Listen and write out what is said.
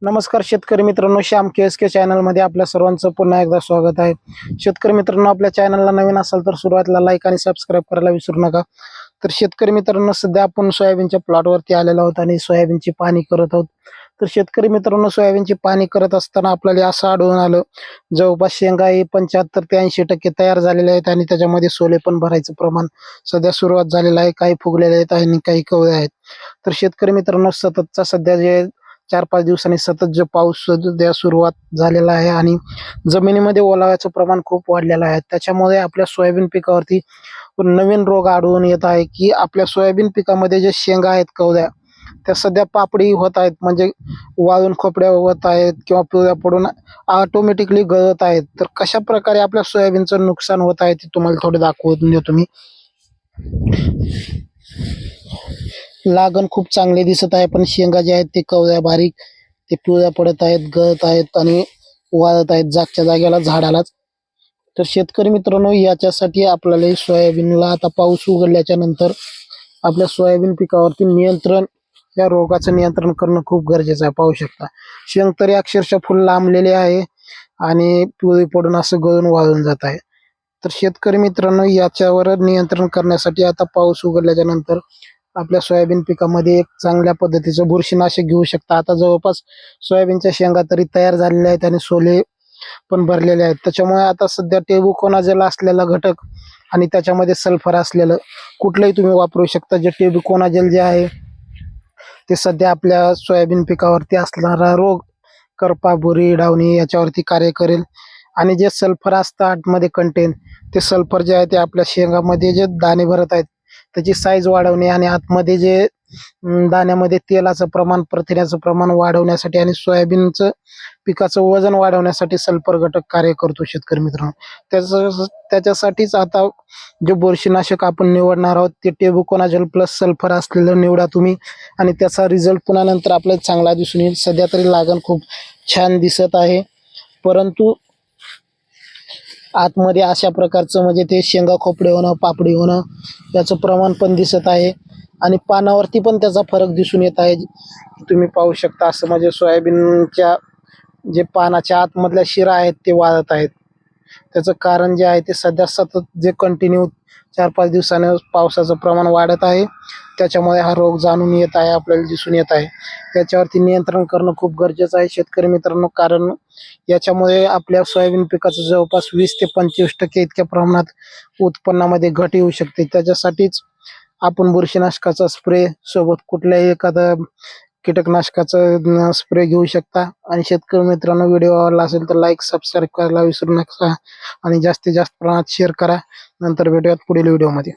नमस्कार शेतकरी मित्रांनो, श्याम के चॅनलमध्ये आपल्या सर्वांचं पुन्हा एकदा स्वागत आहे. शेतकरी मित्रांनो, आपल्या चॅनलला नवीन असाल तर सुरुवातीला लाईक आणि सबस्क्राईब करायला विसरू नका. तर शेतकरी मित्रांनो, सध्या आपण सोयाबीनच्या प्लॉटवरती आलेलो आहोत आणि सोयाबीनची पाहणी करत आहोत. तर शेतकरी मित्रांनो, सोयाबीनची पाहणी करत असताना आपल्याला असं आढळून आलं, जवळपास शेंगा ही 75 ते 80% तयार झालेल्या आहेत आणि त्याच्यामध्ये सोले पण भरायचं प्रमाण सध्या सुरुवात झालेलं आहे. काही फुगलेले आहेत आणि काही कवळे आहेत. तर शेतकरी मित्रांनो, सततचा सध्या जे 4-5 दिवसांनी सतत जो पाऊस सध्या सुरुवात झालेला आहे आणि जमिनीमध्ये ओलाव्याचं प्रमाण खूप वाढलेलं आहे. त्याच्यामुळे आपल्या सोयाबीन पिकावरती नवीन रोग आढळून येत आहे, की आपल्या सोयाबीन पिकामध्ये जे शेंगा आहेत कवळ्या, त्या सध्या पापडी होत आहेत, म्हणजे वाळून खोपड्या होत आहेत किंवा पिवळ्या पडून ऑटोमॅटिकली गळत आहेत. तर कशा प्रकारे आपल्या सोयाबीनचं नुकसान होत आहे ते तुम्हाला थोडं दाखवून देतो मी. लागण खूप चांगले दिसत आहे, पण शेंगा जे आहेत ते कवळ्या बारीक, ते पिवळ्या पडत आहेत, गळत आहेत आणि वाळत आहेत जागच्या जागेला झाडालाच. तर शेतकरी मित्रांनो, याच्यासाठी आपल्याला सोयाबीनला आता पाऊस उघडल्याच्या नंतर आपल्या सोयाबीन पिकावरती नियंत्रण, या रोगाचं नियंत्रण करणं खूप गरजेचं आहे. पाहू शकता, शेंग तरी अक्षरशः फुल लांबलेले आहे आणि पिवळी पडून असं गळून वाळून जात आहे. तर शेतकरी मित्रांनो, याच्यावर नियंत्रण करण्यासाठी आता पाऊस उघडल्याच्या नंतर आपल्या सोयाबीन पिकामध्ये एक चांगल्या पद्धतीचं बुरशीनाशक घेऊ शकता. आता जवळपास सोयाबीनच्या शेंगा तरी तयार झालेल्या आहेत आणि सोले पण भरलेले आहेत. त्याच्यामुळे आता सध्या टेबुकोनाझोल असलेला घटक आणि त्याच्यामध्ये सल्फर असलेलं कुठलंही तुम्ही वापरू शकता. जे टेबुकोनाझोल जे आहे ते सध्या आपल्या सोयाबीन पिकावरती असणारा रोग, करपा, भुरी, डावणी याच्यावरती कार्य करेल. आणि जे सल्फर असतं आतमध्ये कंटेन, ते सल्फर जे आहे ते आपल्या शेंगामध्ये जे दाणे भरत आहेत त्याची साईज वाढवणे आणि आतमध्ये जे दाण्यामध्ये तेलाचं प्रमाण, प्रथिन्याचं प्रमाण वाढवण्यासाठी आणि सोयाबीनचं पिकाचं वजन वाढवण्यासाठी सल्फर घटक कार्य करतो. शेतकरी मित्रांनो, त्याच्यासाठीच आता जे बुरशीनाशक आपण निवडणार आहोत ते टेबुकोनाझोल प्लस सल्फर असलेलं निवडा तुम्ही, आणि त्याचा रिझल्ट पुन्हा नंतर आपल्याला चांगला दिसून येईल. सध्या तरी लागण खूप छान दिसत आहे, परंतु आतमध्ये अशा प्रकारचं म्हणजे ते शेंगा खोपडे होणं, पापडी होणं याचं प्रमाण पण दिसत आहे आणि पानावरती पण त्याचा फरक दिसून येत आहे. तुम्ही पाहू शकता, असं म्हणजे सोयाबीनच्या जे पानाच्या आतमधल्या शिरा आहेत ते वाळत आहेत. त्याचं कारण जे आहे ते सध्या सतत जे कंटिन्यू 4-5 दिवसानं पावसाचं प्रमाण वाढत आहे, त्याच्यामुळे हा रोग जाणून येत आहे, आपल्याला दिसून येत आहे. त्याच्यावरती नियंत्रण करणं खूप गरजेचं आहे शेतकरी मित्रांनो, कारण याच्यामुळे आपल्या सोयाबीन पिकाचं जवळपास 20 ते 25% इतक्या प्रमाणात उत्पन्नामध्ये घट येऊ शकते. त्याच्यासाठीच आपण बुरशीनाशकाचा स्प्रे सोबत कुठल्याही एखादा कीटकनाशकाचा स्प्रे घेऊ शकता. आणि शेतकरी मित्रांनो, व्हिडिओ आवडला असेल तर लाईक, सबस्क्राईब करायला विसरू नका आणि जास्तीत जास्त प्रमाणात शेअर करा. नंतर भेटूयात पुढील व्हिडिओमध्ये.